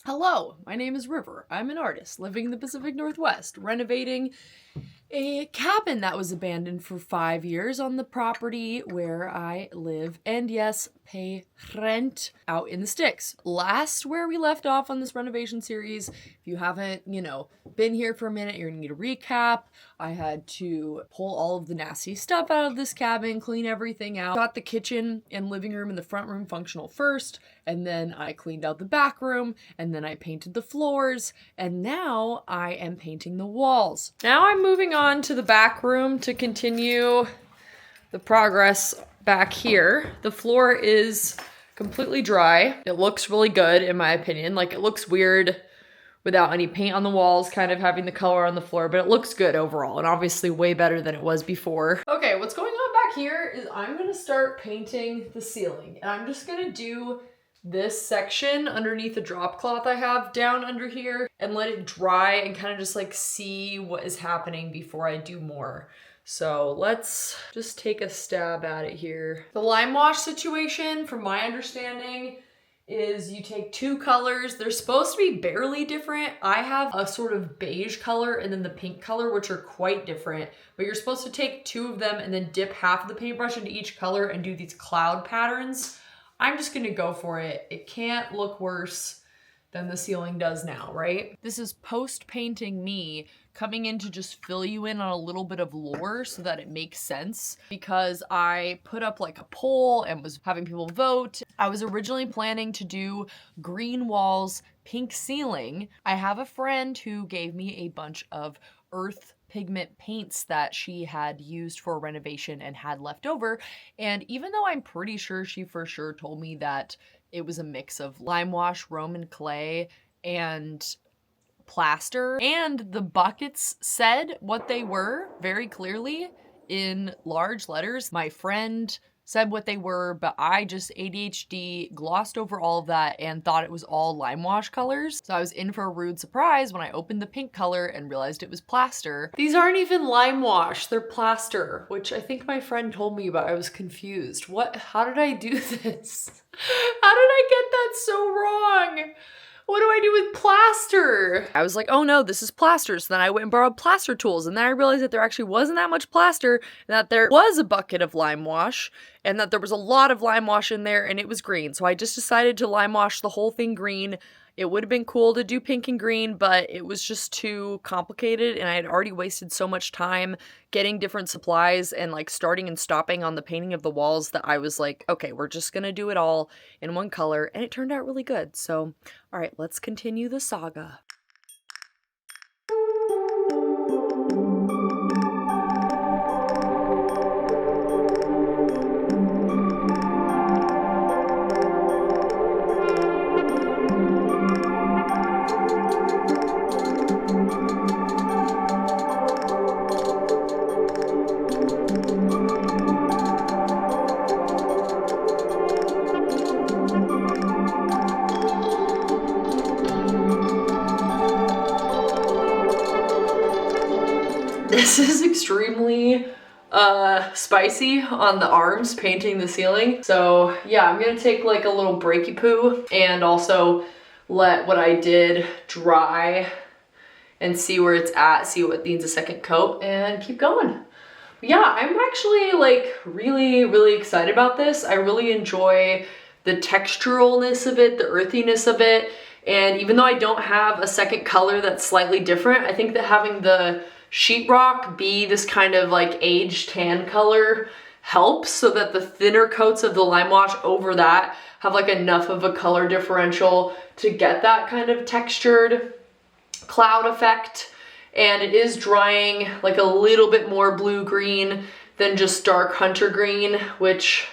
Hello, my name is River. I'm an artist living in the Pacific Northwest, renovating a cabin that was abandoned for 5 years on the property where I live and, yes, pay rent out in the sticks. Last where we left off on this renovation series, if you haven't, been here for a minute, you're gonna need a recap. I had to pull all of the nasty stuff out of this cabin, clean everything out. Got the kitchen and living room and the front room functional first, and then I cleaned out the back room, and then I painted the floors, and now I am painting the walls. Now I'm moving on to the back room to continue the progress back here. The floor is completely dry. It looks really good in my opinion. Like, it looks weird without any paint on the walls, kind of having the color on the floor, but it looks good overall and obviously way better than it was before. Okay, what's going on back here is I'm gonna start painting the ceiling, and I'm just gonna do this section underneath the drop cloth I have down under here and let it dry and kind of just like see what is happening before I do more. So let's just take a stab at it here. The Limewash situation, from my understanding, is you take two colors. They're supposed to be barely different. I have a sort of beige color and then the pink color, which are quite different, but you're supposed to take two of them and then dip half of the paintbrush into each color and do these cloud patterns. I'm just gonna go for it. It can't look worse than the ceiling does now, right? This is post-painting me coming in to just fill you in on a little bit of lore so that it makes sense, because I put up like a poll and was having people vote. I was originally planning to do green walls, pink ceiling. I have a friend who gave me a bunch of earth pigment paints that she had used for renovation and had left over. And even though I'm pretty sure she for sure told me that it was a mix of Limewash, Roman clay, and plaster, and the buckets said what they were very clearly in large letters, my friend said what they were, but I just ADHD glossed over all of that and thought it was all Limewash colors. So I was in for a rude surprise when I opened the pink color and realized it was plaster. These aren't even Limewash, they're plaster, which I think my friend told me about. I was confused. How did I do this? How did I get that so wrong? What do I do with plaster? I was like, oh no, this is plaster. So then I went and borrowed plaster tools, and then I realized that there actually wasn't that much plaster, and that there was a bucket of Limewash, and that there was a lot of Limewash in there, and it was green. So I just decided to Limewash the whole thing green. It would have been cool to do pink and green, but it was just too complicated, and I had already wasted so much time getting different supplies and like starting and stopping on the painting of the walls that I was like, okay, we're just gonna do it all in one color, and it turned out really good. So, all right, let's continue the saga. This is extremely spicy on the arms, painting the ceiling. So yeah, I'm gonna take like a little breaky poo and also let what I did dry and see where it's at, see what needs a second coat, and keep going. But yeah, I'm actually like really excited about this. I really enjoy the texturalness of it, the earthiness of it. And even though I don't have a second color that's slightly different, I think that having the sheetrock be this kind of like aged tan color helps, so that the thinner coats of the Limewash over that have like enough of a color differential to get that kind of textured cloud effect. And it is drying like a little bit more blue-green than just dark hunter green, which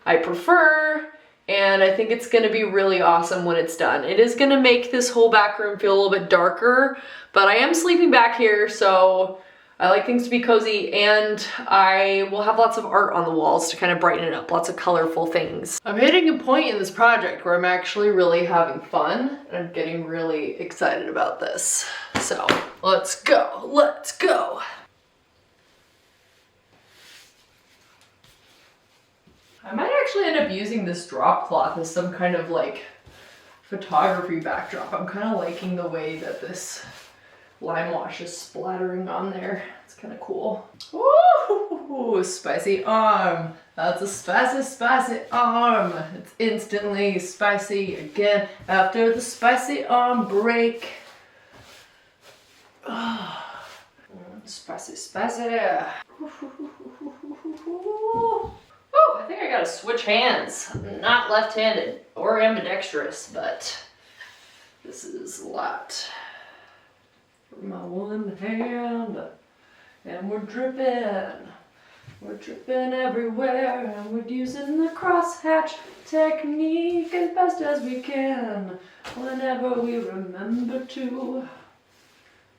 I prefer. And I think it's gonna be really awesome when it's done. It is gonna make this whole back room feel a little bit darker, but I am sleeping back here, so I like things to be cozy, and I will have lots of art on the walls to kind of brighten it up, lots of colorful things. I'm hitting a point in this project where I'm actually really having fun, and I'm getting really excited about this. So let's go, let's go. I might actually end up using this drop cloth as some kind of like photography backdrop. I'm kind of liking the way that this Limewash is splattering on there. It's kind of cool. Ooh, spicy arm. That's a spicy, spicy arm. It's instantly spicy again after the spicy arm break. Spicy, spicy. Oh, I think I gotta switch hands. I'm not left-handed or ambidextrous, but this is a lot. For my one hand, and we're dripping. We're dripping everywhere, and we're using the crosshatch technique as best as we can, whenever we remember to.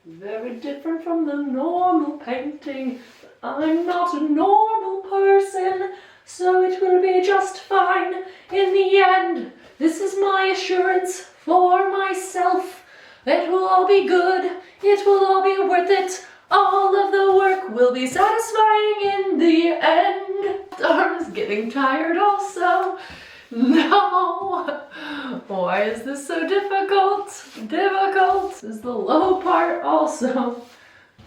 Very different from the normal painting, but I'm not a normal person, so it will be just fine in the end. This is my assurance for myself. It will all be good, it will all be worth it. All of the work will be satisfying in the end. The arm is getting tired also. No! Why is this so difficult? Difficult! This is the low part also.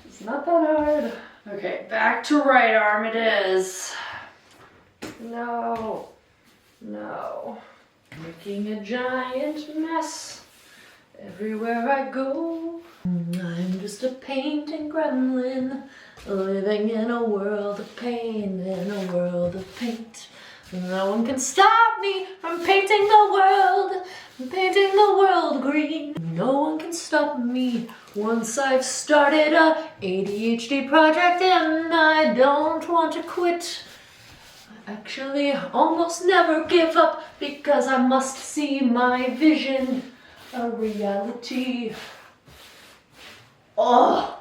It's not that hard. Okay, back to right arm it is. No. No. Making a giant mess everywhere I go. I'm just a painting gremlin, living in a world of pain, in a world of paint. No one can stop me from painting the world, painting the world green. No one can stop me once I've started a ADHD project, and I don't want to quit. I actually almost never give up because I must see my vision a reality. Oh,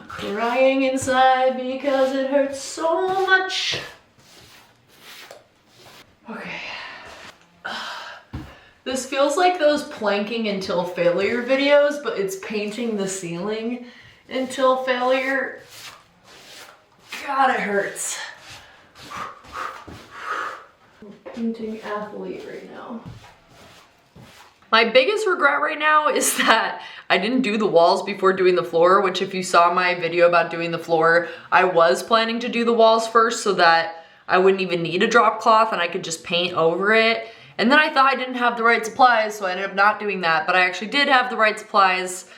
crying inside because it hurts so much. Okay. This feels like those planking until failure videos, but it's painting the ceiling until failure. God, it hurts. I'm a painting athlete right now. My biggest regret right now is that I didn't do the walls before doing the floor, which if you saw my video about doing the floor, I was planning to do the walls first so that I wouldn't even need a drop cloth and I could just paint over it. And then I thought I didn't have the right supplies, so I ended up not doing that, but I actually did have the right supplies.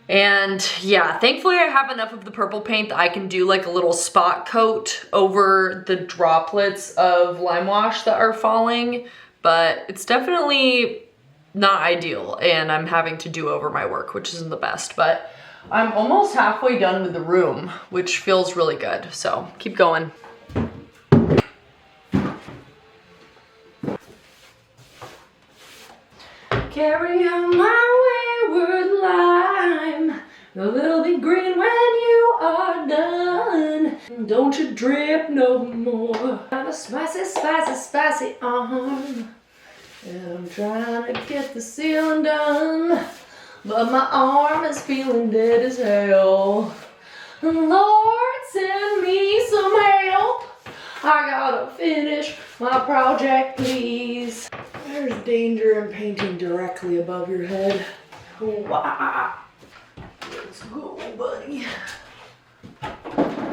And yeah, thankfully I have enough of the purple paint that I can do like a little spot coat over the droplets of Limewash that are falling, but it's definitely not ideal and I'm having to do over my work, which isn't the best, but I'm almost halfway done with the room, which feels really good, so keep going. Carry on my wayward lime, a little bit green when you are done. Don't you drip no more. I'm a spicy, spicy, spicy arm, and I'm trying to get the ceiling done, but my arm is feeling dead as hell. Lord, send me some help. I gotta finish my project, please. There's danger in painting directly above your head. Wow. Let's go, buddy.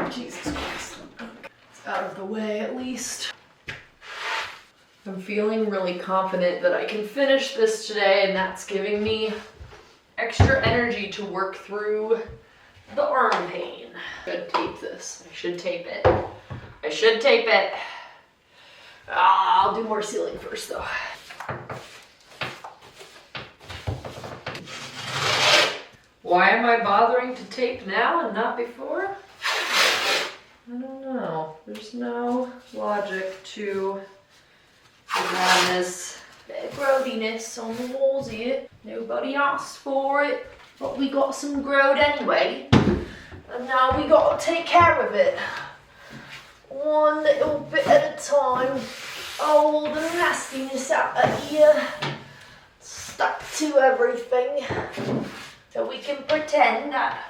Jesus Christ. It's out of the way at least. I'm feeling really confident that I can finish this today, and that's giving me extra energy to work through the arm pain. I should tape this. I should tape it. I should tape it. I'll do more ceiling first though. Why am I bothering to tape now and not before? I don't know. There's no logic to the madness. Bit of growdiness on the walls here. Nobody asked for it, but we got some growth anyway. And now we gotta take care of it. One little bit at a time. All the nastiness out of here. Stuck to everything. So we can pretend that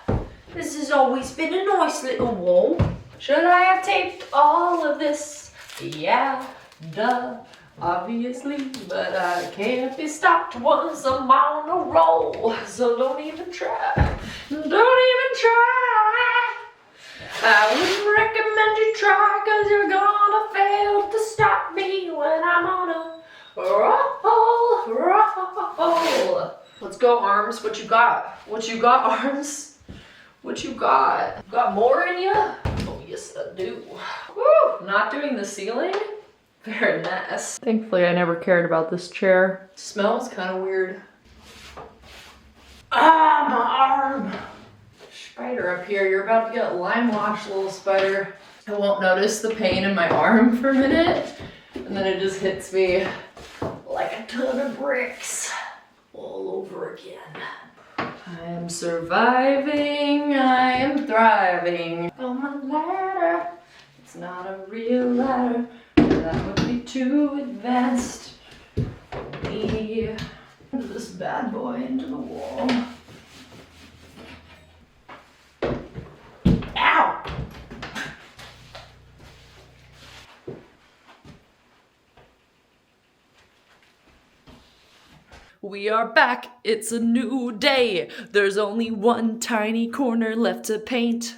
this has always been a nice little wall. Should I have taped all of this? Yeah, duh. obviously, but I can't be stopped once I'm on a roll. So don't even try. Don't even try. I wouldn't recommend you try, cause you're gonna fail to stop me when I'm on a roll. Let's go, arms. What you got? What you got, arms? What you got? Got more in you? Oh, yes, I do. Woo! Not doing the ceiling? Very nice. Thankfully, I never cared about this chair. Smells kind of weird. Ah, my arm. Spider up here. You're about to get Limewash, little spider. I won't notice the pain in my arm for a minute, and then it just hits me like a ton of bricks all over again. I am surviving, I am thriving. On my ladder, it's not a real ladder. That would be too advanced for me. This bad boy into the wall. Ow! We are back, it's a new day. There's only one tiny corner left to paint.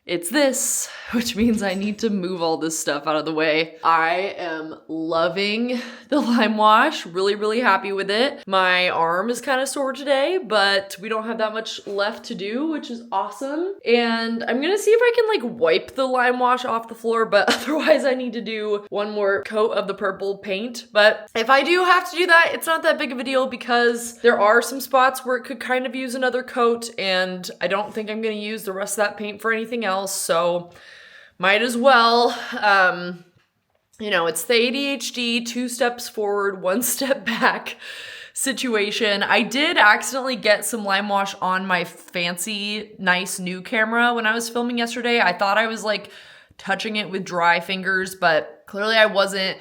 It's this, which means I need to move all this stuff out of the way. I am loving the Limewash, really happy with it. My arm is kind of sore today, but we don't have that much left to do, which is awesome. And I'm gonna see if I can like wipe the Limewash off the floor, but otherwise I need to do one more coat of the purple paint. But if I do have to do that, it's not that big of a deal because there are some spots where it could kind of use another coat, and I don't think I'm gonna use the rest of that paint for anything else. So might as well. You know, it's the ADHD 2 steps forward, 1 step back situation. I did accidentally get some Limewash on my fancy, nice new camera when I was filming yesterday. I thought I was like touching it with dry fingers, but clearly I wasn't.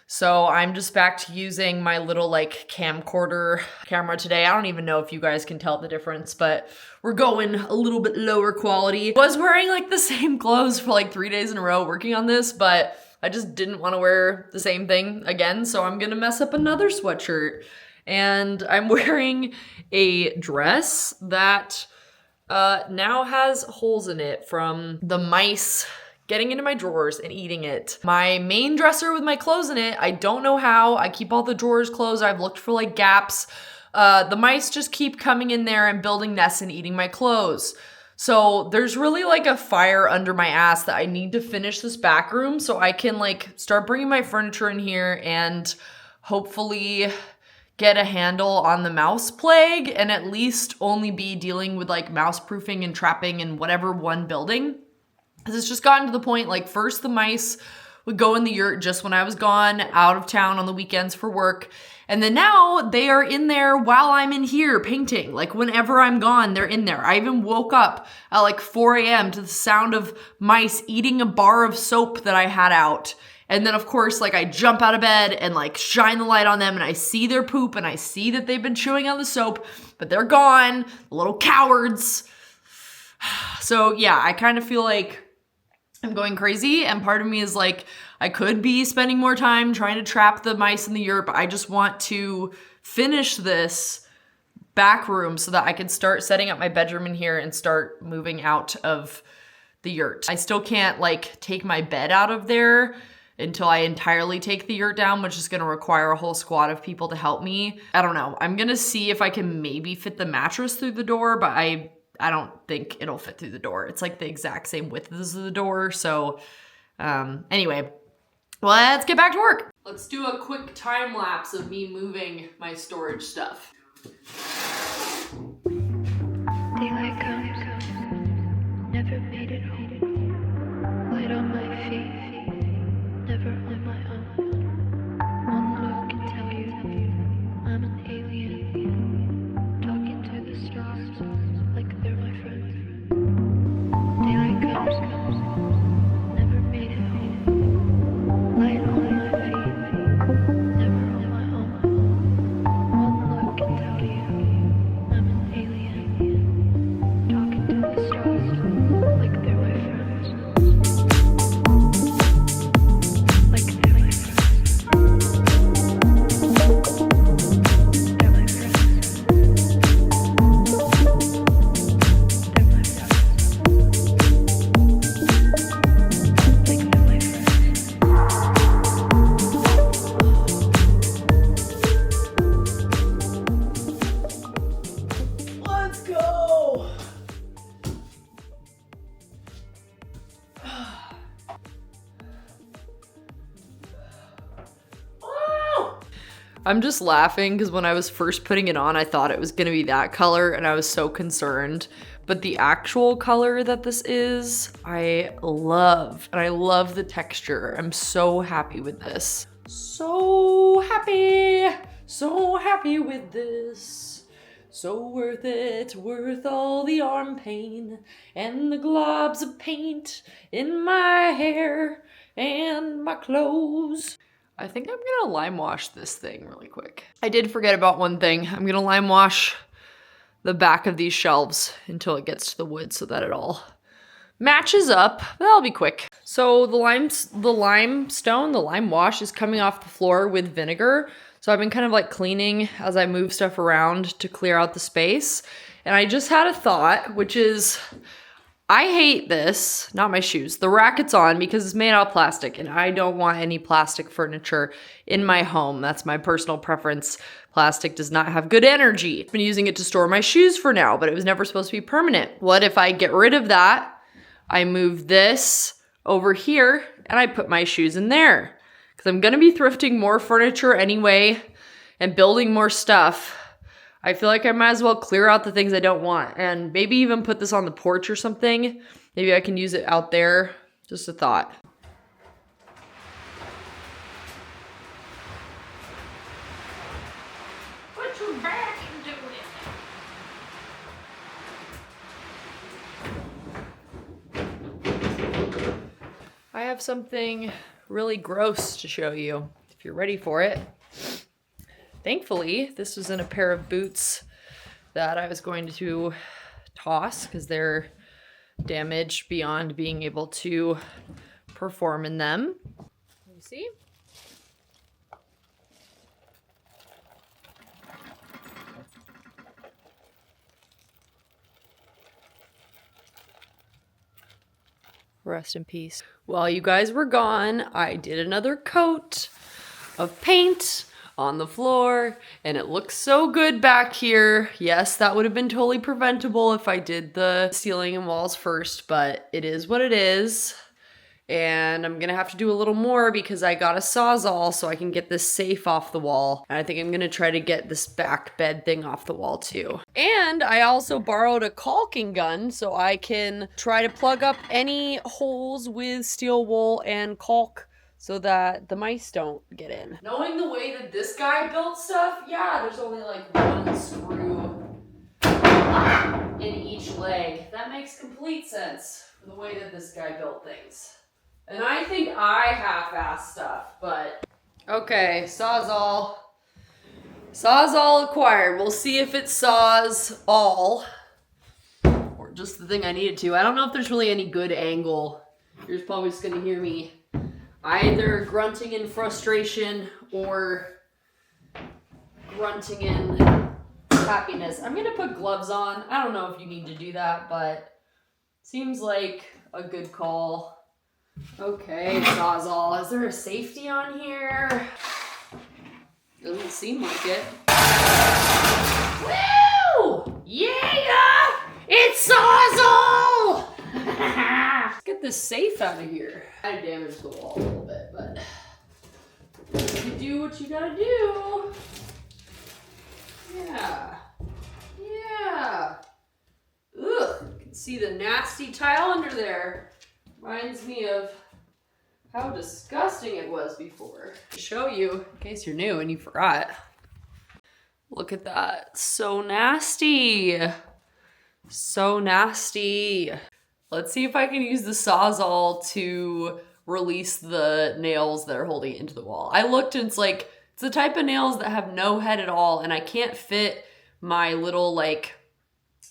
So I'm just back to using my little like camcorder camera today. I don't even know if you guys can tell the difference, but we're going a little bit lower quality. I was wearing like the same clothes for like 3 days in a row working on this, but I just didn't want to wear the same thing again. So I'm gonna mess up another sweatshirt. And I'm wearing a dress that now has holes in it from the mice getting into my drawers and eating it. My main dresser with my clothes in it, I don't know how. I keep all the drawers closed. I've looked for like gaps. The mice just keep coming in there and building nests and eating my clothes. So there's really like a fire under my ass that I need to finish this back room so I can like start bringing my furniture in here and hopefully get a handle on the mouse plague and at least only be dealing with like mouse proofing and trapping in whatever one building. Because it's just gotten to the point, like first the mice would go in the yurt just when I was gone out of town on the weekends for work. And then now they are in there while I'm in here painting. Like whenever I'm gone, they're in there. I even woke up at like 4 a.m. to the sound of mice eating a bar of soap that I had out. And then of course, like I jump out of bed and like shine the light on them and I see their poop and I see that they've been chewing on the soap, but they're gone, little cowards. So yeah, I kind of feel like I'm going crazy, and part of me is like, I could be spending more time trying to trap the mice in the yurt, but I just want to finish this back room so that I can start setting up my bedroom in here and start moving out of the yurt. I still can't like take my bed out of there until I entirely take the yurt down, which is gonna require a whole squad of people to help me. I don't know. I'm gonna see if I can maybe fit the mattress through the door, but I don't think it'll fit through the door. It's like the exact same width as the door. So anyway, let's get back to work. Let's do a quick time lapse of me moving my storage stuff. Daylight comes, never made it home. Light on my feet, never on my own. One look can tell you I'm an alien, talking to the stars like they're my friends. Daylight comes, never made it home. Light on my feet, never on my own. One look can tell you I'm an alien. I'm just laughing because when I was first putting it on, I thought it was gonna be that color and I was so concerned. But the actual color that this is, I love. And I love the texture. I'm so happy with this. So happy with this. So worth it, worth all the arm pain and the globs of paint in my hair and my clothes. I think I'm gonna lime wash this thing really quick. I did forget about one thing. I'm gonna lime wash the back of these shelves until it gets to the wood so that it all matches up. That'll be quick. So the limestone, the lime wash is coming off the floor with vinegar. So I've been kind of like cleaning as I move stuff around to clear out the space. And I just had a thought, which is, I hate this, not my shoes, the rack it's on because it's made out of plastic and I don't want any plastic furniture in my home. That's my personal preference. Plastic does not have good energy. I've been using it to store my shoes for now, but it was never supposed to be permanent. What if I get rid of that? I move this over here and I put my shoes in there because I'm gonna be thrifting more furniture anyway and building more stuff. I feel like I might as well clear out the things I don't want and maybe even put this on the porch or something. Maybe I can use it out there. Just a thought. Put your back into it. I have something really gross to show you if you're ready for it. Thankfully, this was in a pair of boots that I was going to toss because they're damaged beyond being able to perform in them. You see? Rest in peace. While you guys were gone, I did another coat of paint on the floor and it looks so good back here. Yes, that would have been totally preventable if I did the ceiling and walls first, but it is what it is. And I'm gonna have to do a little more because I got a Sawzall so I can get this safe off the wall. And I think I'm gonna try to get this back bed thing off the wall too. And I also borrowed a caulking gun so I can try to plug up any holes with steel wool and caulk so that the mice don't get in. Knowing the way that this guy built stuff, yeah, there's only like one screw in each leg. That makes complete sense for the way that this guy built things. And I think I half-assed stuff, but okay, Sawzall. Sawzall acquired. We'll see if it saws all or just the thing I needed to. I don't know if there's really any good angle. You're probably just gonna hear me either grunting in frustration or grunting in happiness. I'm gonna put gloves on. I don't know if you need to do that, but seems like a good call. Okay, Sawzall, is there a safety on here? Doesn't seem like it. Woo! Yeah! It's Sawzall! Let's get this safe out of here. I damaged the wall a little bit, but you do what you gotta do. Yeah. Yeah. Ugh, you can see the nasty tile under there. Reminds me of how disgusting it was before. To show you, in case you're new and you forgot. Look at that. So nasty. So nasty. Let's see if I can use the Sawzall to release the nails that are holding it into the wall. I looked and it's like, it's the type of nails that have no head at all and I can't fit my little like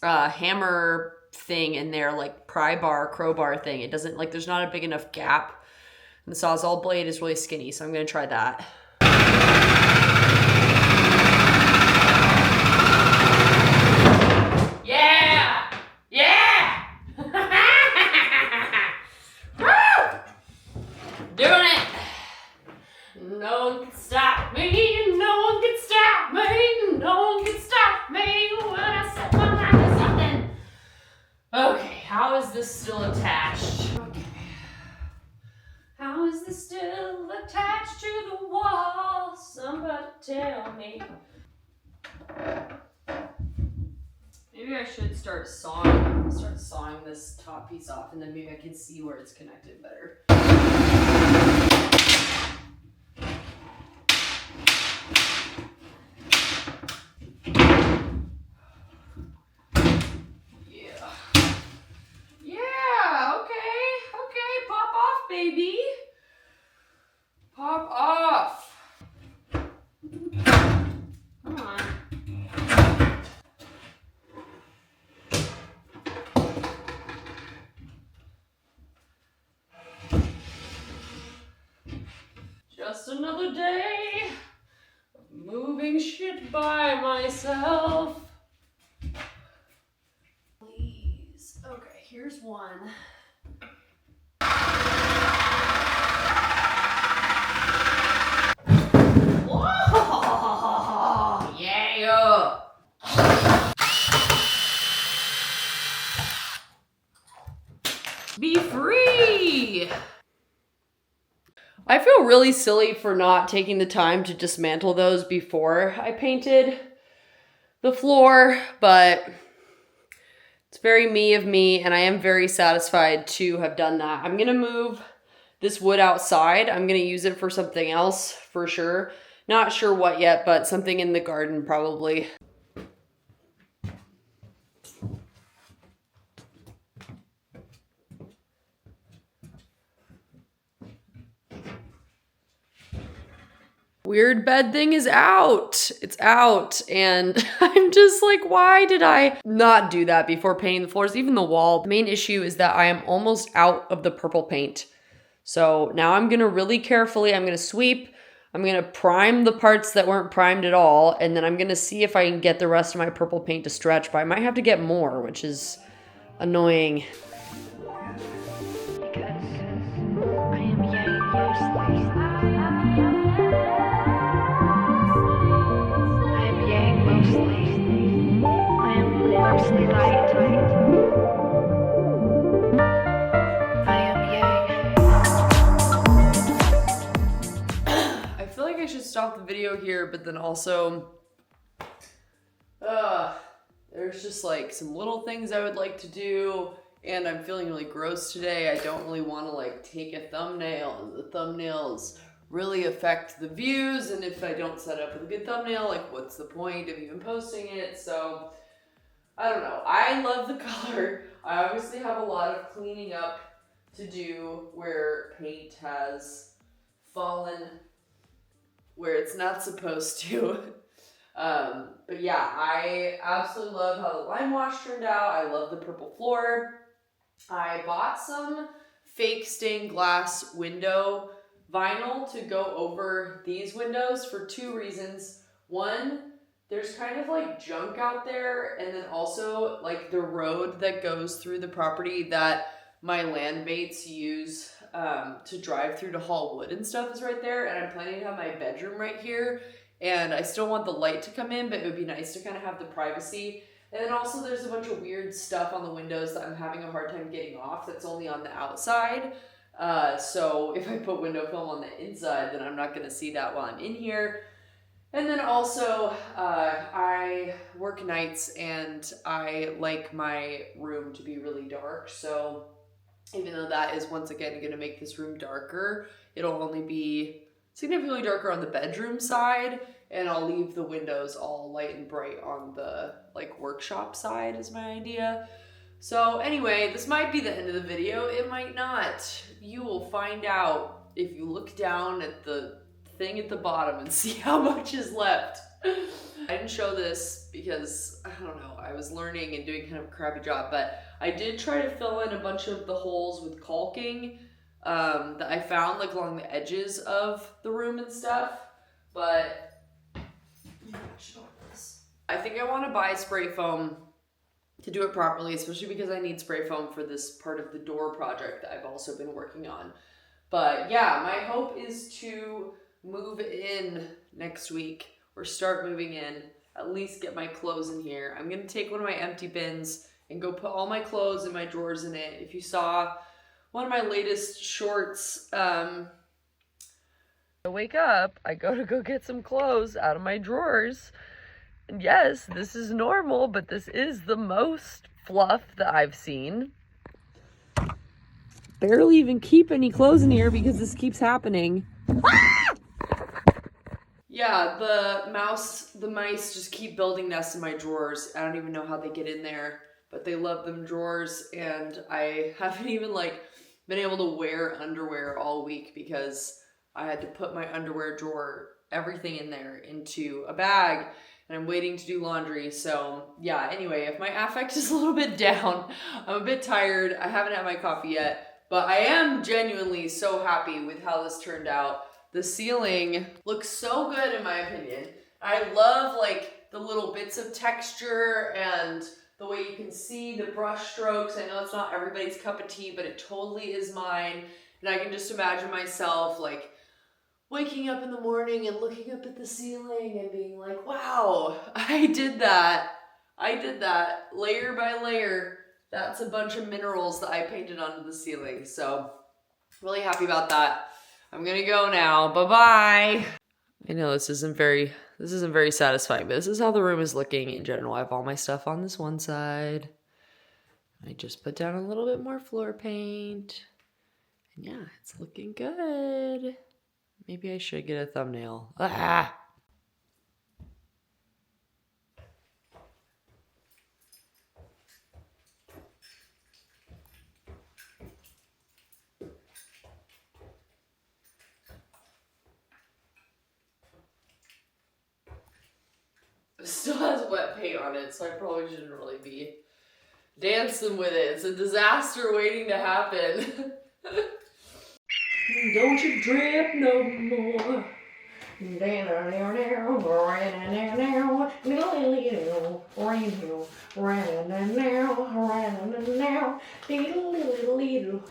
hammer thing in there, like crowbar thing. It doesn't, like, there's not a big enough gap. And the Sawzall blade is really skinny, so I'm gonna try that. Yeah! Yeah! Doing it! No one can stop me, no one can stop me, no one can stop me when I set my mind to something. Okay, how is this still attached? Okay. How is this still attached to the walls? Somebody tell me. Maybe I should start sawing this top piece off, and then maybe I can see where it's connected better. Yeah, okay, pop off, baby. Pop off. Come on. Just another day of moving shit by myself. Please. Okay, here's one. Whoa! Yeah! Be free! I feel really silly for not taking the time to dismantle those before I painted the floor, but it's very me of me, and I am very satisfied to have done that. I'm gonna move this wood outside. I'm gonna use it for something else for sure. Not sure what yet, but something in the garden probably. Weird bed thing is out. It's out. And I'm just like, why did I not do that before painting the floors, even the wall? The main issue is that I am almost out of the purple paint. So now I'm gonna really carefully, I'm gonna sweep, I'm gonna prime the parts that weren't primed at all, and then I'm gonna see if I can get the rest of my purple paint to stretch, but I might have to get more, which is annoying. Because I am yang mostly. I am yang mostly. I am mostly light. I am yang. I feel like I should stop the video here, but then also, there's just like some little things I would like to do, and I'm feeling really gross today. I don't really want to like take a thumbnail, and the thumbnails really affect the views, and if I don't set up with a good thumbnail, like what's the point of even posting it? So I don't know. I love the color. I obviously have a lot of cleaning up to do where paint has fallen where it's not supposed to. But yeah, I absolutely love how the Limewash turned out. I love the purple floor. I bought some fake stained glass window vinyl to go over these windows for two reasons. One, there's kind of like junk out there, and then also like the road that goes through the property that my landmates use to drive through to haul wood and stuff is right there, and I'm planning to have my bedroom right here, and I still want the light to come in, but it would be nice to kind of have the privacy. And then also there's a bunch of weird stuff on the windows that I'm having a hard time getting off that's only on the outside. So if I put window film on the inside, then I'm not going to see that while I'm in here. And then also, I work nights and I like my room to be really dark. So even though that is once again going to make this room darker, it'll only be significantly darker on the bedroom side, and I'll leave the windows all light and bright on the like workshop side is my idea. So anyway, this might be the end of the video. It might not. You will find out if you look down at the thing at the bottom and see how much is left. I didn't show this because, I don't know, I was learning and doing kind of a crappy job, but I did try to fill in a bunch of the holes with caulking that I found like along the edges of the room and stuff, but I think I want to buy spray foam to do it properly, especially because I need spray foam for this part of the door project that I've also been working on. But yeah, my hope is to move in next week, or start moving in, at least get my clothes in here. I'm gonna take one of my empty bins and go put all my clothes in my drawers in it. If you saw one of my latest shorts, I wake up, I go get some clothes out of my drawers. And yes, this is normal, but this is the most fluff that I've seen. Barely even keep any clothes in here because this keeps happening. Yeah, the mice just keep building nests in my drawers. I don't even know how they get in there, but they love them drawers, and I haven't even like been able to wear underwear all week because I had to put my underwear drawer, everything in there, into a bag, and I'm waiting to do laundry. So yeah, anyway, if my affect is a little bit down, I'm a bit tired. I haven't had my coffee yet, but I am genuinely so happy with how this turned out. The ceiling looks so good in my opinion. I love like the little bits of texture and the way you can see the brush strokes. I know it's not everybody's cup of tea, but it totally is mine. And I can just imagine myself like waking up in the morning and looking up at the ceiling and being like, wow, I did that layer by layer. That's a bunch of minerals that I painted onto the ceiling. So really happy about that. I'm gonna go now. Bye-bye. I know this isn't very satisfying, but this is how the room is looking in general. I have all my stuff on this one side. I just put down a little bit more floor paint. And yeah, it's looking good. Maybe I should get a thumbnail. Ah! It still has wet paint on it, so I probably shouldn't really be dancing with it. It's a disaster waiting to happen. Don't you drip no more.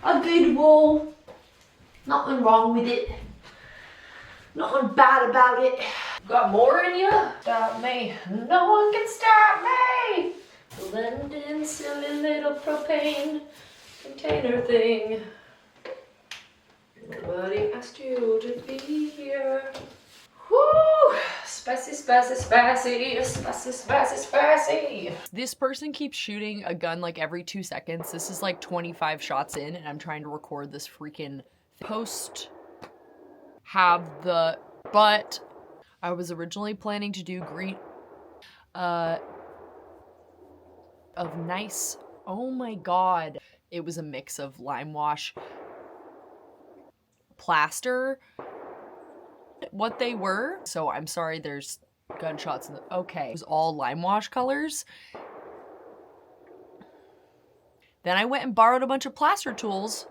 A good wall. Nothing wrong with it. Nothing bad about it. Got more in you? Stop me. No one can stop me. London, silly little propane container thing. Nobody asked you to be here. Whoo! Spicy, spicy, spicy, spicy, spicy, spicy. This person keeps shooting a gun like every 2 seconds. This is like 25 shots in, and I'm trying to record this freaking post. But I was originally planning to do green, of nice, oh my god. It was a mix of Limewash, plaster, what they were. So I'm sorry, there's gunshots in the, okay. It was all Limewash colors. Then I went and borrowed a bunch of plaster tools